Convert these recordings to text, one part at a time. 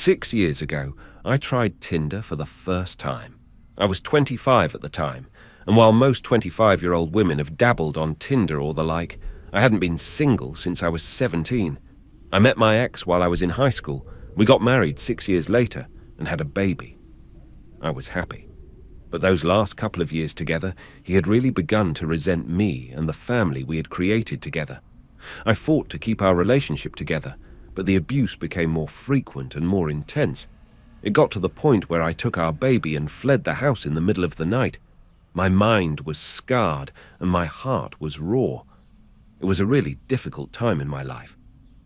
6 years ago, I tried Tinder for the first time. I was 25 at the time, and while most 25-year-old women have dabbled on Tinder or the like, I hadn't been single since I was 17. I met my ex while I was in high school. We got married 6 years later and had a baby. I was happy. But those last couple of years together, he had really begun to resent me and the family we had created together. I fought to keep our relationship together, but the abuse became more frequent and more intense. It got to the point where I took our baby and fled the house in the middle of the night. My mind was scarred and my heart was raw. It was a really difficult time in my life.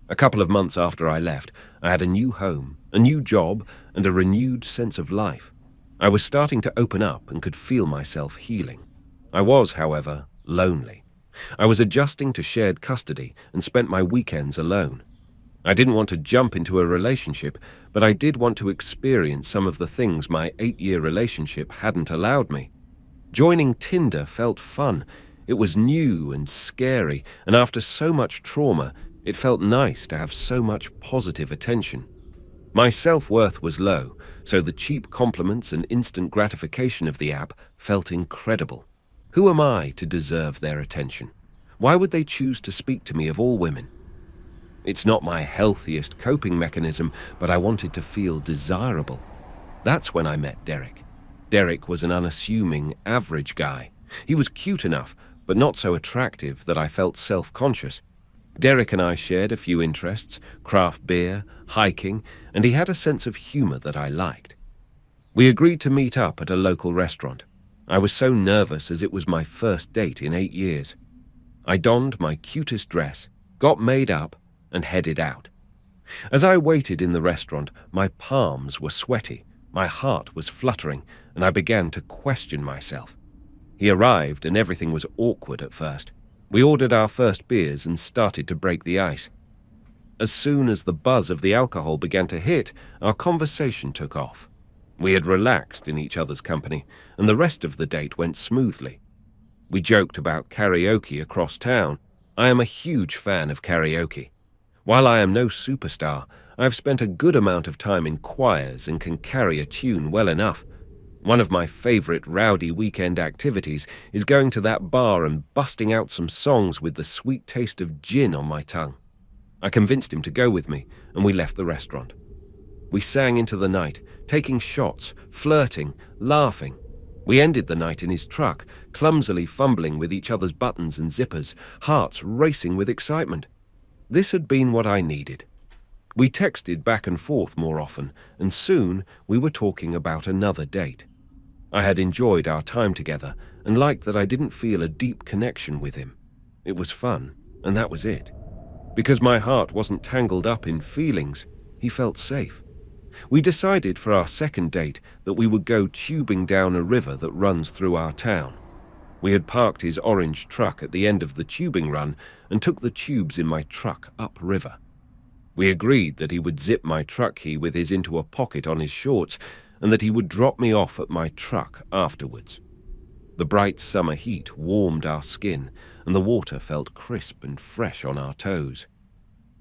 A couple of months after I left, I had a new home, a new job, and a renewed sense of life. I was starting to open up and could feel myself healing. I was, however, lonely. I was adjusting to shared custody and spent my weekends alone. I didn't want to jump into a relationship, but I did want to experience some of the things my 8-year relationship hadn't allowed me. Joining Tinder felt fun. It was new and scary, and after so much trauma, it felt nice to have so much positive attention. My self-worth was low, so the cheap compliments and instant gratification of the app felt incredible. Who am I to deserve their attention? Why would they choose to speak to me of all women? It's not my healthiest coping mechanism, but I wanted to feel desirable. That's when I met Derek. Derek was an unassuming, average guy. He was cute enough, but not so attractive that I felt self-conscious. Derek and I shared a few interests, craft beer, hiking, and he had a sense of humor that I liked. We agreed to meet up at a local restaurant. I was so nervous as it was my first date in 8 years. I donned my cutest dress, got made up, and headed out. As I waited in the restaurant, my palms were sweaty, my heart was fluttering, and I began to question myself. He arrived and everything was awkward at first. We ordered our first beers and started to break the ice. As soon as the buzz of the alcohol began to hit, our conversation took off. We had relaxed in each other's company, and the rest of the date went smoothly. We joked about karaoke across town. I am a huge fan of karaoke. While I am no superstar, I have spent a good amount of time in choirs and can carry a tune well enough. One of my favorite rowdy weekend activities is going to that bar and busting out some songs with the sweet taste of gin on my tongue. I convinced him to go with me, and we left the restaurant. We sang into the night, taking shots, flirting, laughing. We ended the night in his truck, clumsily fumbling with each other's buttons and zippers, hearts racing with excitement. This had been what I needed. We texted back and forth more often, and soon we were talking about another date. I had enjoyed our time together and liked that I didn't feel a deep connection with him. It was fun, and that was it. Because my heart wasn't tangled up in feelings, he felt safe. We decided for our second date that we would go tubing down a river that runs through our town. We had parked his orange truck at the end of the tubing run and took the tubes in my truck upriver. We agreed that he would zip my truck key with his into a pocket on his shorts and that he would drop me off at my truck afterwards. The bright summer heat warmed our skin and the water felt crisp and fresh on our toes.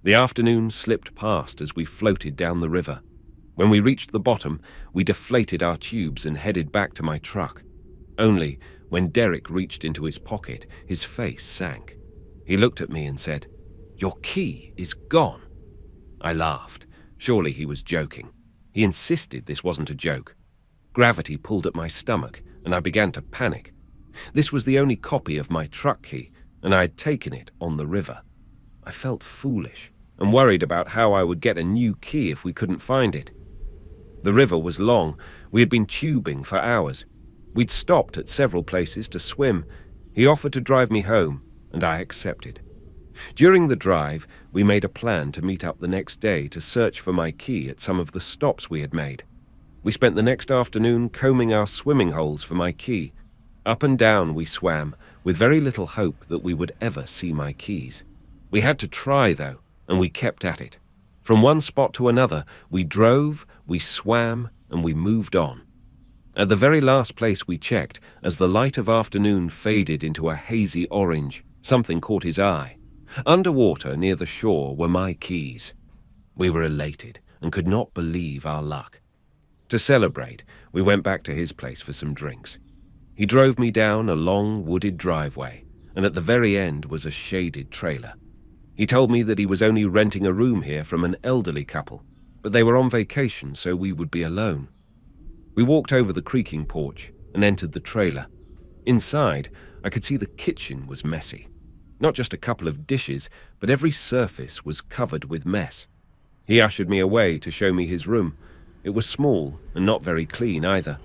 The afternoon slipped past as we floated down the river. When we reached the bottom, we deflated our tubes and headed back to my truck. Only, when Derek reached into his pocket, his face sank. He looked at me and said, "Your key is gone." I laughed. Surely he was joking. He insisted this wasn't a joke. Gravity pulled at my stomach, and I began to panic. This was the only copy of my truck key, and I had taken it on the river. I felt foolish and worried about how I would get a new key if we couldn't find it. The river was long. We had been tubing for hours. We'd stopped at several places to swim. He offered to drive me home, and I accepted. During the drive, we made a plan to meet up the next day to search for my key at some of the stops we had made. We spent the next afternoon combing our swimming holes for my key. Up and down we swam, with very little hope that we would ever see my keys. We had to try, though, and we kept at it. From one spot to another, we drove, we swam, and we moved on. At the very last place we checked, as the light of afternoon faded into a hazy orange, something caught his eye. Underwater near the shore were my keys. We were elated, and could not believe our luck. To celebrate, we went back to his place for some drinks. He drove me down a long wooded driveway, and at the very end was a shaded trailer. He told me that he was only renting a room here from an elderly couple, but they were on vacation, so we would be alone. We walked over the creaking porch and entered the trailer. Inside, I could see the kitchen was messy. Not just a couple of dishes, but every surface was covered with mess. He ushered me away to show me his room. It was small and not very clean either.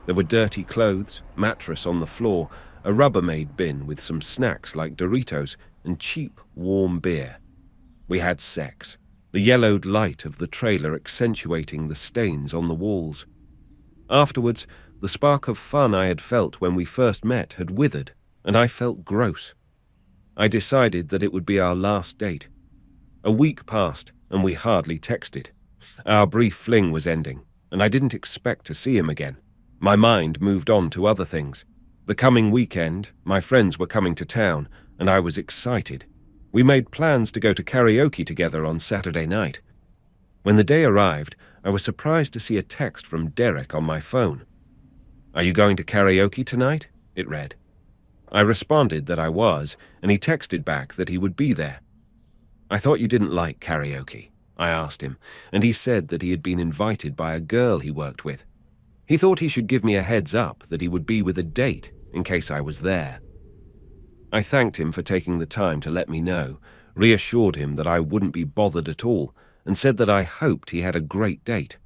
There were dirty clothes, mattress on the floor, a Rubbermaid bin with some snacks like Doritos, and cheap, warm beer. We had sex, the yellowed light of the trailer accentuating the stains on the walls. Afterwards, the spark of fun I had felt when we first met had withered, and I felt gross. I decided that it would be our last date. A week passed, and we hardly texted. Our brief fling was ending, and I didn't expect to see him again. My mind moved on to other things. The coming weekend, my friends were coming to town, and I was excited. We made plans to go to karaoke together on Saturday night. When the day arrived, I was surprised to see a text from Derek on my phone. "Are you going to karaoke tonight?" it read. I responded that I was, and he texted back that he would be there. "I thought you didn't like karaoke," I asked him, and he said that he had been invited by a girl he worked with. He thought he should give me a heads up that he would be with a date in case I was there. I thanked him for taking the time to let me know, reassured him that I wouldn't be bothered at all, and said that I hoped he had a great date.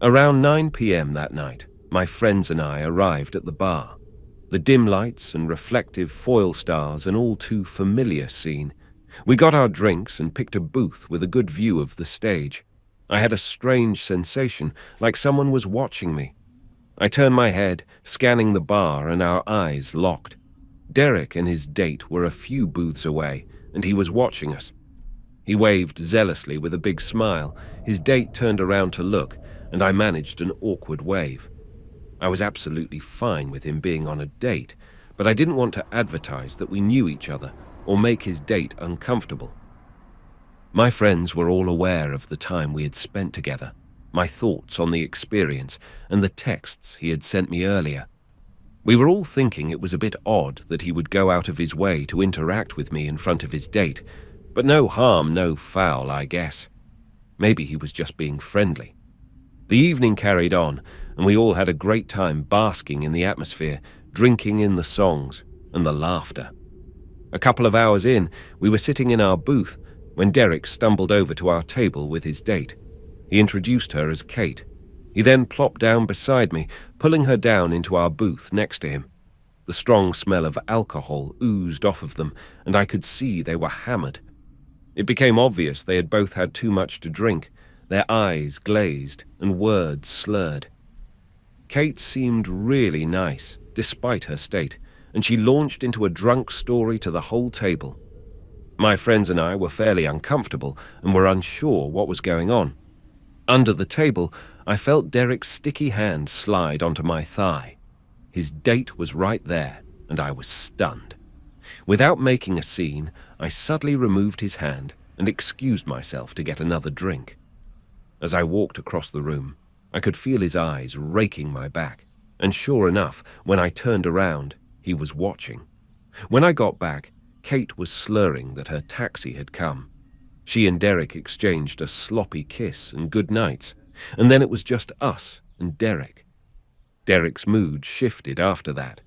Around 9 p.m. that night, my friends and I arrived at the bar. The dim lights and reflective foil stars, an all too familiar scene. We got our drinks and picked a booth with a good view of the stage. I had a strange sensation, like someone was watching me. I turned my head, scanning the bar, and our eyes locked. Derek and his date were a few booths away, and he was watching us. He waved zealously with a big smile. His date turned around to look, and I managed an awkward wave. I was absolutely fine with him being on a date, but I didn't want to advertise that we knew each other or make his date uncomfortable. My friends were all aware of the time we had spent together, my thoughts on the experience, and the texts he had sent me earlier. We were all thinking it was a bit odd that he would go out of his way to interact with me in front of his date, but no harm, no foul, I guess. Maybe he was just being friendly. The evening carried on, and we all had a great time basking in the atmosphere, drinking in the songs and the laughter. A couple of hours in, we were sitting in our booth when Derek stumbled over to our table with his date. He introduced her as Kate. He then plopped down beside me, pulling her down into our booth next to him. The strong smell of alcohol oozed off of them, and I could see they were hammered. It became obvious they had both had too much to drink, their eyes glazed and words slurred. Kate seemed really nice, despite her state, and she launched into a drunk story to the whole table. My friends and I were fairly uncomfortable and were unsure what was going on. Under the table, I felt Derek's sticky hand slide onto my thigh. His date was right there, and I was stunned. Without making a scene, I subtly removed his hand and excused myself to get another drink. As I walked across the room, I could feel his eyes raking my back, and sure enough, when I turned around, he was watching. When I got back, Kate was slurring that her taxi had come. She and Derek exchanged a sloppy kiss and good nights, and then it was just us and Derek. Derek's mood shifted after that.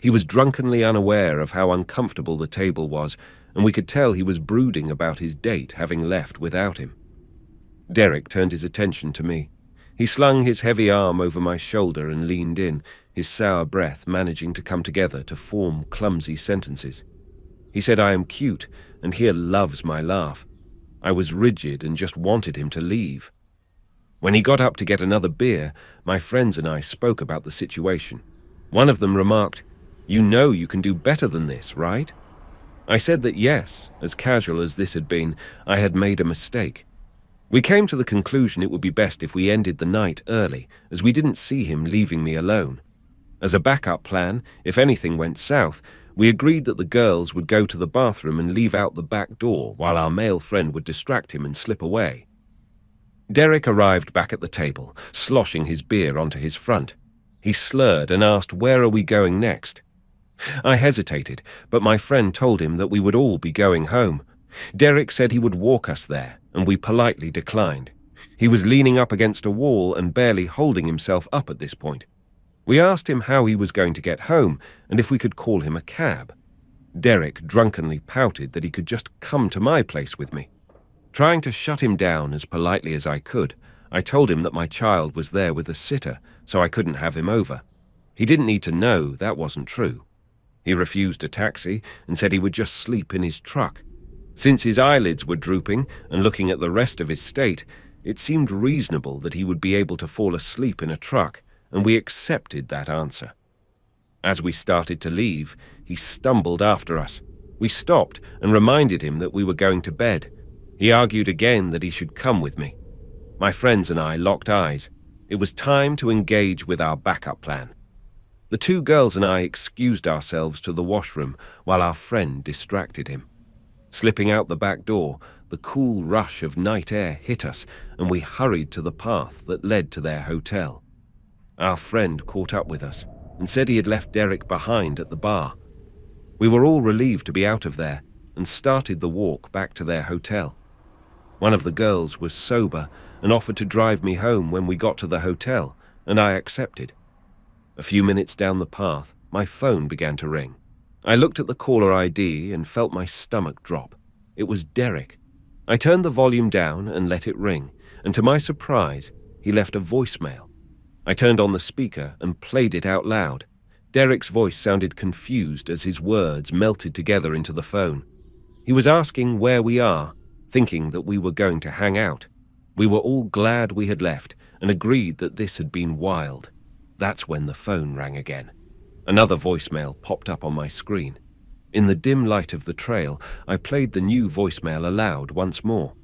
He was drunkenly unaware of how uncomfortable the table was, and we could tell he was brooding about his date having left without him. Derek turned his attention to me. He slung his heavy arm over my shoulder and leaned in, his sour breath managing to come together to form clumsy sentences. He said I am cute, and he loves my laugh. I was rigid and just wanted him to leave. When he got up to get another beer, my friends and I spoke about the situation. One of them remarked, "You know you can do better than this, right?" I said that yes, as casual as this had been, I had made a mistake. We came to the conclusion it would be best if we ended the night early, as we didn't see him leaving me alone. As a backup plan, if anything went south, we agreed that the girls would go to the bathroom and leave out the back door while our male friend would distract him and slip away. Derek arrived back at the table, sloshing his beer onto his front. He slurred and asked, "Where are we going next?" I hesitated, but my friend told him that we would all be going home. Derek said he would walk us there, and we politely declined. He was leaning up against a wall and barely holding himself up at this point. We asked him how he was going to get home and if we could call him a cab. Derek drunkenly pouted that he could just come to my place with me. Trying to shut him down as politely as I could, I told him that my child was there with a sitter, so I couldn't have him over. He didn't need to know that wasn't true. He refused a taxi and said he would just sleep in his truck. Since his eyelids were drooping and looking at the rest of his state, it seemed reasonable that he would be able to fall asleep in a truck, and we accepted that answer. As we started to leave, he stumbled after us. We stopped and reminded him that we were going to bed. He argued again that he should come with me. My friends and I locked eyes. It was time to engage with our backup plan. The two girls and I excused ourselves to the washroom while our friend distracted him. Slipping out the back door, the cool rush of night air hit us, and we hurried to the path that led to their hotel. Our friend caught up with us and said he had left Derek behind at the bar. We were all relieved to be out of there and started the walk back to their hotel. One of the girls was sober and offered to drive me home when we got to the hotel, and I accepted. A few minutes down the path, my phone began to ring. I looked at the caller ID and felt my stomach drop. It was Derek. I turned the volume down and let it ring, and to my surprise, he left a voicemail. I turned on the speaker and played it out loud. Derek's voice sounded confused as his words melted together into the phone. He was asking where we are, thinking that we were going to hang out. We were all glad we had left and agreed that this had been wild. That's when the phone rang again. Another voicemail popped up on my screen. In the dim light of the trail, I played the new voicemail aloud once more.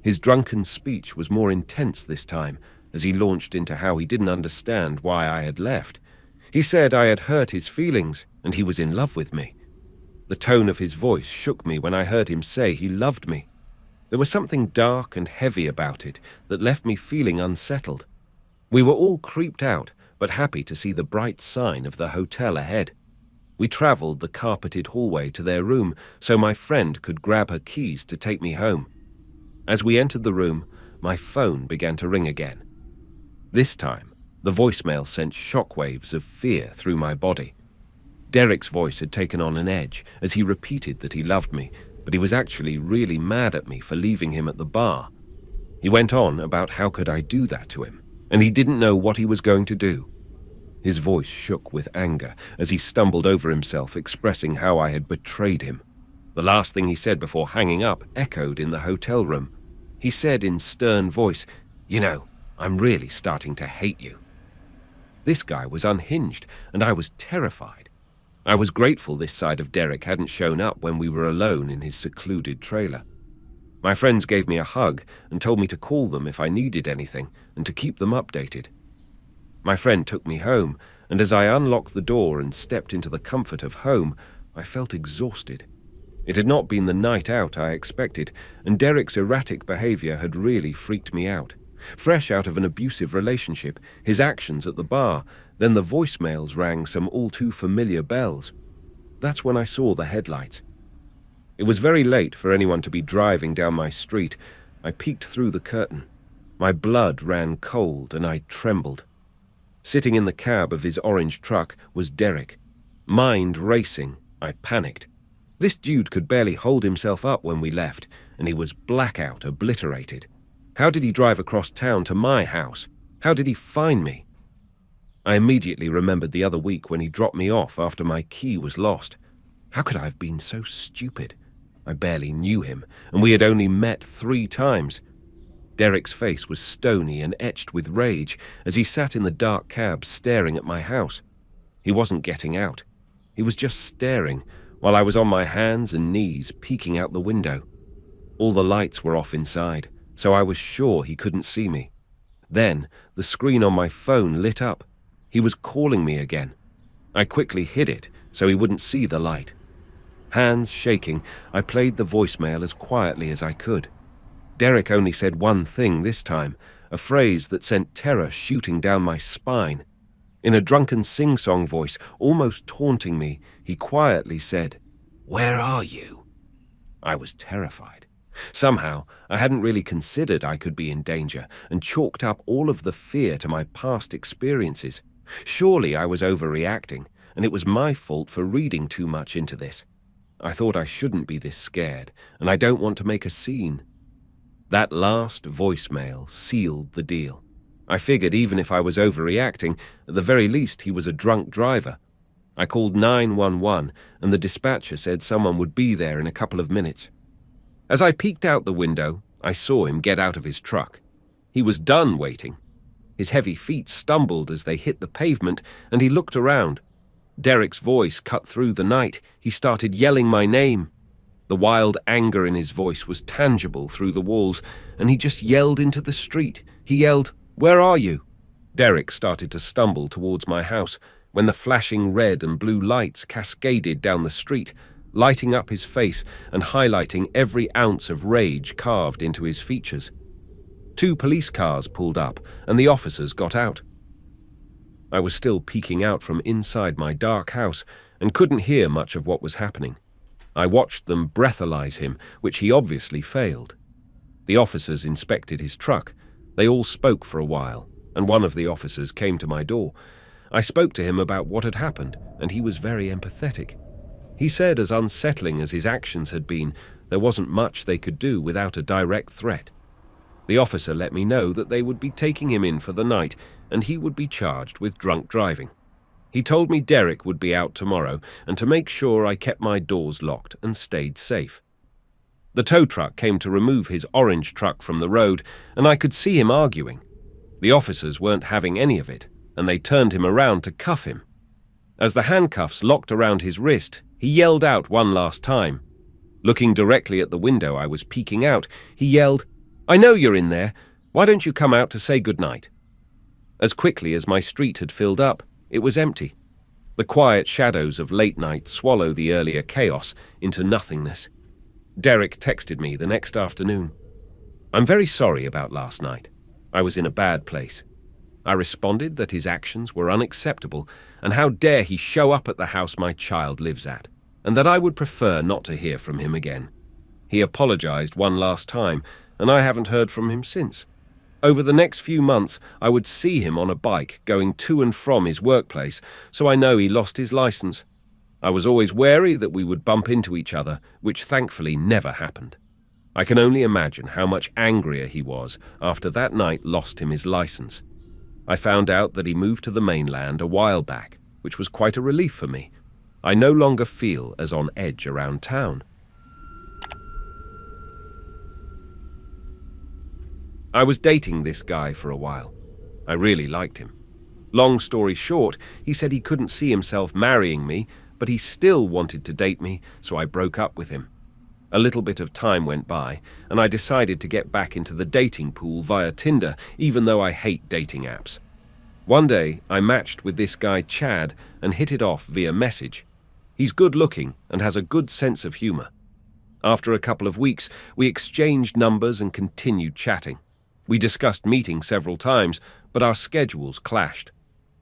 His drunken speech was more intense this time, as he launched into how he didn't understand why I had left. He said I had hurt his feelings and he was in love with me. The tone of his voice shook me when I heard him say he loved me. There was something dark and heavy about it that left me feeling unsettled. We were all creeped out, but happy to see the bright sign of the hotel ahead. We traveled the carpeted hallway to their room so my friend could grab her keys to take me home. As we entered the room, my phone began to ring again. This time, the voicemail sent shockwaves of fear through my body. Derek's voice had taken on an edge as he repeated that he loved me, but he was actually really mad at me for leaving him at the bar. He went on about how could I do that to him, and he didn't know what he was going to do. His voice shook with anger as he stumbled over himself, expressing how I had betrayed him. The last thing he said before hanging up echoed in the hotel room. He said in stern voice, "You know, I'm really starting to hate you." This guy was unhinged, and I was terrified. I was grateful this side of Derek hadn't shown up when we were alone in his secluded trailer. My friends gave me a hug and told me to call them if I needed anything and to keep them updated. My friend took me home, and as I unlocked the door and stepped into the comfort of home, I felt exhausted. It had not been the night out I expected, and Derek's erratic behavior had really freaked me out. Fresh out of an abusive relationship, his actions at the bar, then the voicemails rang some all-too-familiar bells. That's when I saw the headlights. It was very late for anyone to be driving down my street. I peeked through the curtain. My blood ran cold and I trembled. Sitting in the cab of his orange truck was Derek. Mind racing, I panicked. This dude could barely hold himself up when we left, and he was blackout, obliterated. How did he drive across town to my house? How did he find me? I immediately remembered the other week when he dropped me off after my key was lost. How could I have been so stupid? I barely knew him, and we had only met 3 times. Derek's face was stony and etched with rage as he sat in the dark cab staring at my house. He wasn't getting out. He was just staring while I was on my hands and knees peeking out the window. All the lights were off inside, so I was sure he couldn't see me. Then the screen on my phone lit up. He was calling me again. I quickly hid it so he wouldn't see the light. Hands shaking, I played the voicemail as quietly as I could. Derek only said one thing this time, a phrase that sent terror shooting down my spine. In a drunken sing-song voice, almost taunting me, he quietly said, "Where are you?" I was terrified. Somehow, I hadn't really considered I could be in danger and chalked up all of the fear to my past experiences. Surely I was overreacting, and it was my fault for reading too much into this. I thought I shouldn't be this scared, and I don't want to make a scene. That last voicemail sealed the deal. I figured even if I was overreacting, at the very least he was a drunk driver. I called 911, and the dispatcher said someone would be there in a couple of minutes. As I peeked out the window, I saw him get out of his truck. He was done waiting. His heavy feet stumbled as they hit the pavement, and he looked around. Derek's voice cut through the night. He started yelling my name. The wild anger in his voice was tangible through the walls, and he just yelled into the street. He yelled, "Where are you?" Derek started to stumble towards my house when the flashing red and blue lights cascaded down the street, lighting up his face and highlighting every ounce of rage carved into his features. 2 police cars pulled up, and the officers got out. I was still peeking out from inside my dark house and couldn't hear much of what was happening. I watched them breathalyze him, which he obviously failed. The officers inspected his truck. They all spoke for a while, and one of the officers came to my door. I spoke to him about what had happened, and he was very empathetic. He said as unsettling as his actions had been, there wasn't much they could do without a direct threat. The officer let me know that they would be taking him in for the night, and he would be charged with drunk driving. He told me Derek would be out tomorrow, and to make sure I kept my doors locked and stayed safe. The tow truck came to remove his orange truck from the road, and I could see him arguing. The officers weren't having any of it, and they turned him around to cuff him. As the handcuffs locked around his wrist, he yelled out one last time. Looking directly at the window I was peeking out, he yelled, "I know you're in there. Why don't you come out to say goodnight?" As quickly as my street had filled up, it was empty. The quiet shadows of late night swallow the earlier chaos into nothingness. Derek texted me the next afternoon. "I'm very sorry about last night. I was in a bad place." I responded that his actions were unacceptable, and how dare he show up at the house my child lives at, and that I would prefer not to hear from him again. He apologized one last time, and I haven't heard from him since. Over the next few months, I would see him on a bike going to and from his workplace, so I know he lost his license. I was always wary that we would bump into each other, which thankfully never happened. I can only imagine how much angrier he was after that night lost him his license. I found out that he moved to the mainland a while back, which was quite a relief for me. I no longer feel as on edge around town. I was dating this guy for a while. I really liked him. Long story short, he said he couldn't see himself marrying me, but he still wanted to date me, so I broke up with him. A little bit of time went by, and I decided to get back into the dating pool via Tinder, even though I hate dating apps. One day, I matched with this guy Chad and hit it off via message. He's good looking and has a good sense of humor. After a couple of weeks, we exchanged numbers and continued chatting. We discussed meeting several times, but our schedules clashed.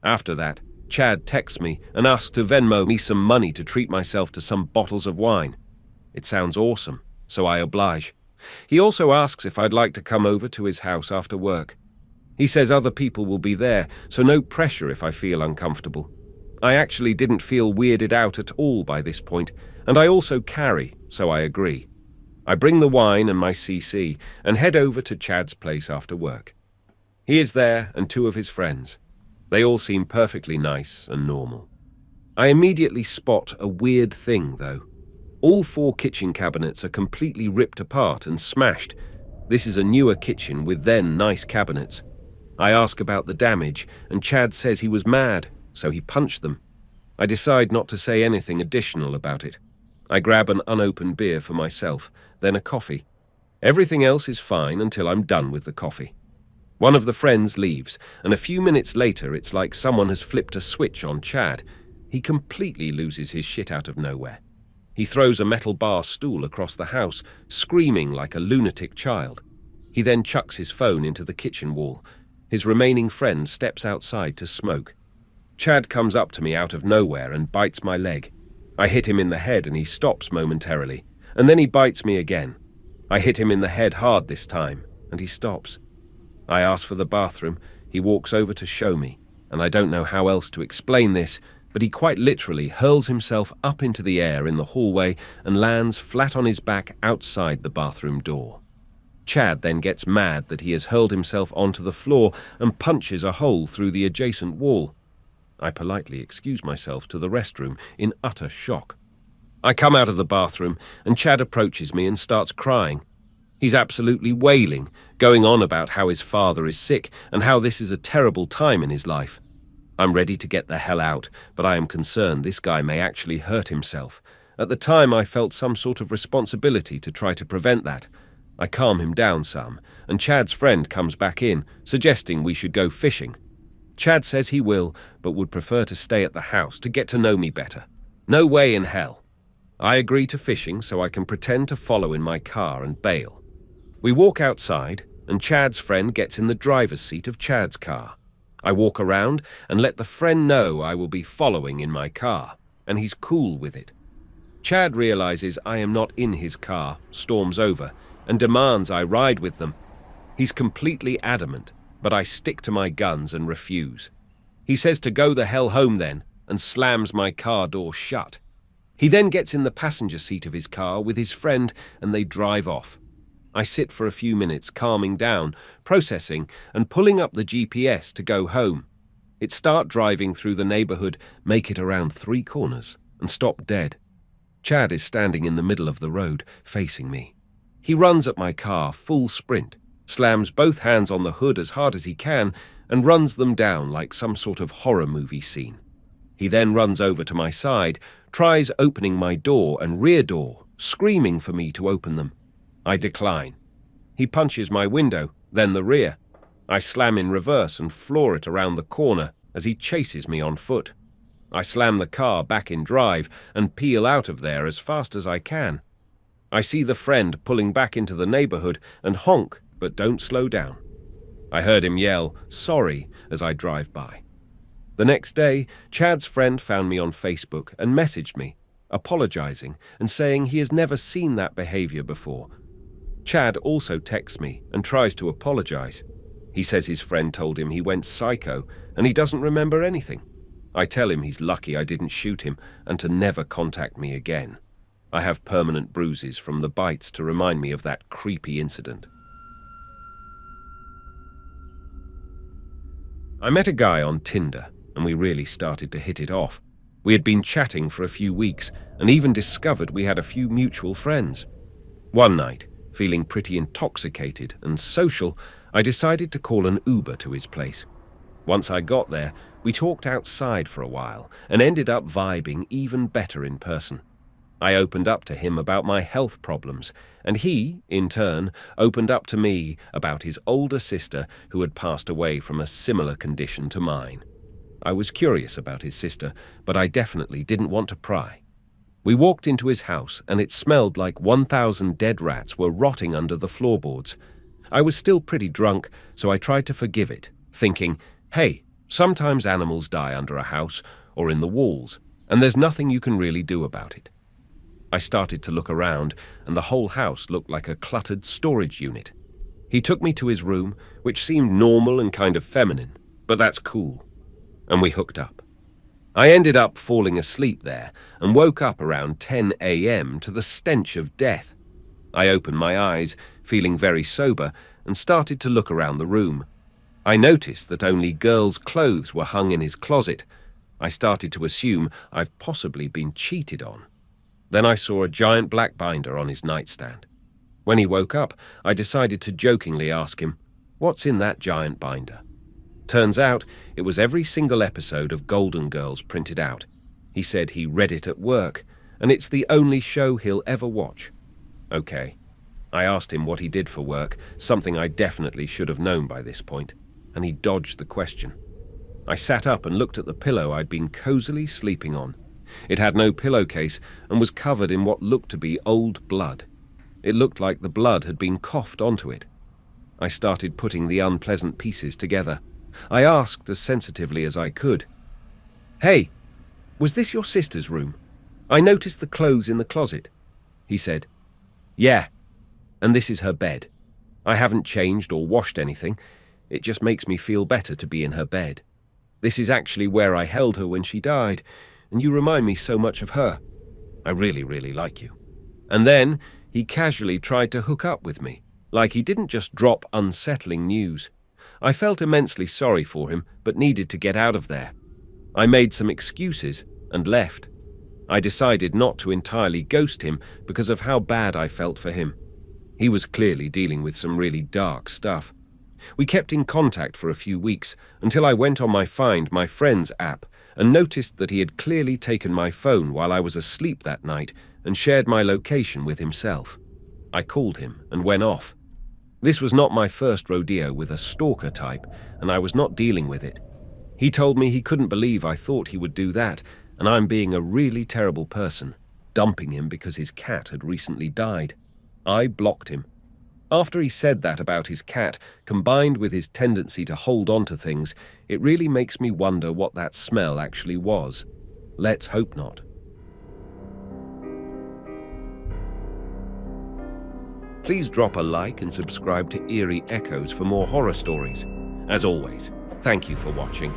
After that, Chad texts me and asks to Venmo me some money to treat myself to some bottles of wine. It sounds awesome, so I oblige. He also asks if I'd like to come over to his house after work. He says other people will be there, so no pressure if I feel uncomfortable. I actually didn't feel weirded out at all by this point, and I also carry, so I agree. I bring the wine and my CC and head over to Chad's place after work. He is there and 2 of his friends. They all seem perfectly nice and normal. I immediately spot a weird thing, though. All 4 kitchen cabinets are completely ripped apart and smashed. This is a newer kitchen with then nice cabinets. I ask about the damage, and Chad says he was mad, so he punched them. I decide not to say anything additional about it. I grab an unopened beer for myself, then a coffee. Everything else is fine until I'm done with the coffee. One of the friends leaves, and a few minutes later it's like someone has flipped a switch on Chad. He completely loses his shit out of nowhere. He throws a metal bar stool across the house, screaming like a lunatic child. He then chucks his phone into the kitchen wall. His remaining friend steps outside to smoke. Chad comes up to me out of nowhere and bites my leg. I hit him in the head and he stops momentarily, and then he bites me again. I hit him in the head hard this time, and he stops. I ask for the bathroom. He walks over to show me, and I don't know how else to explain this, but he quite literally hurls himself up into the air in the hallway and lands flat on his back outside the bathroom door. Chad then gets mad that he has hurled himself onto the floor and punches a hole through the adjacent wall. I politely excuse myself to the restroom in utter shock. I come out of the bathroom and Chad approaches me and starts crying. He's absolutely wailing, going on about how his father is sick and how this is a terrible time in his life. I'm ready to get the hell out, but I am concerned this guy may actually hurt himself. At the time, I felt some sort of responsibility to try to prevent that. I calm him down some, and Chad's friend comes back in, suggesting we should go fishing. Chad says he will, but would prefer to stay at the house to get to know me better. No way in hell. I agree to fishing so I can pretend to follow in my car and bail. We walk outside, and Chad's friend gets in the driver's seat of Chad's car. I walk around and let the friend know I will be following in my car, and he's cool with it. Chad realizes I am not in his car, storms over, and demands I ride with them. He's completely adamant, but I stick to my guns and refuse. He says to go the hell home then, and slams my car door shut. He then gets in the passenger seat of his car with his friend, and they drive off. I sit for a few minutes, calming down, processing, and pulling up the GPS to go home. It start driving through the neighborhood, make it around 3 corners, and stop dead. Chad is standing in the middle of the road, facing me. He runs at my car, full sprint, slams both hands on the hood as hard as he can, and runs them down like some sort of horror movie scene. He then runs over to my side, tries opening my door and rear door, screaming for me to open them. I decline. He punches my window, then the rear. I slam in reverse and floor it around the corner as he chases me on foot. I slam the car back in drive and peel out of there as fast as I can. I see the friend pulling back into the neighborhood and honk, but don't slow down. I heard him yell, "Sorry," as I drive by. The next day, Chad's friend found me on Facebook and messaged me, apologizing and saying he has never seen that behavior before. Chad also texts me and tries to apologize. He says his friend told him he went psycho and he doesn't remember anything. I tell him he's lucky I didn't shoot him and to never contact me again. I have permanent bruises from the bites to remind me of that creepy incident. I met a guy on Tinder and we really started to hit it off. We had been chatting for a few weeks and even discovered we had a few mutual friends. One night, feeling pretty intoxicated and social, I decided to call an Uber to his place. Once I got there, we talked outside for a while and ended up vibing even better in person. I opened up to him about my health problems, and he, in turn, opened up to me about his older sister who had passed away from a similar condition to mine. I was curious about his sister, but I definitely didn't want to pry. We walked into his house, and it smelled like 1,000 dead rats were rotting under the floorboards. I was still pretty drunk, so I tried to forgive it, thinking, hey, sometimes animals die under a house or in the walls, and there's nothing you can really do about it. I started to look around, and the whole house looked like a cluttered storage unit. He took me to his room, which seemed normal and kind of feminine, but that's cool. And we hooked up. I ended up falling asleep there and woke up around 10 a.m. to the stench of death. I opened my eyes, feeling very sober, and started to look around the room. I noticed that only girls' clothes were hung in his closet. I started to assume I've possibly been cheated on. Then I saw a giant black binder on his nightstand. When he woke up, I decided to jokingly ask him, "What's in that giant binder?" Turns out it was every single episode of Golden Girls printed out. He said he read it at work, and it's the only show he'll ever watch. Okay. I asked him what he did for work, something I definitely should have known by this point, and he dodged the question. I sat up and looked at the pillow I'd been cozily sleeping on. It had no pillowcase and was covered in what looked to be old blood. It looked like the blood had been coughed onto it. I started putting the unpleasant pieces together. I asked as sensitively as I could. "Hey, was this your sister's room? I noticed the clothes in the closet." He said, "Yeah, and this is her bed. I haven't changed or washed anything. It just makes me feel better to be in her bed. This is actually where I held her when she died, and you remind me so much of her. I really, really like you." And then he casually tried to hook up with me, like he didn't just drop unsettling news. I felt immensely sorry for him, but needed to get out of there. I made some excuses and left. I decided not to entirely ghost him because of how bad I felt for him. He was clearly dealing with some really dark stuff. We kept in contact for a few weeks until I went on my Find My Friends app and noticed that he had clearly taken my phone while I was asleep that night and shared my location with himself. I called him and went off. This was not my first rodeo with a stalker type, and I was not dealing with it. He told me he couldn't believe I thought he would do that, and I'm being a really terrible person, dumping him because his cat had recently died. I blocked him. After he said that about his cat, combined with his tendency to hold on to things, it really makes me wonder what that smell actually was. Let's hope not. Please drop a like and subscribe to Eerie Echoes for more horror stories. As always, thank you for watching.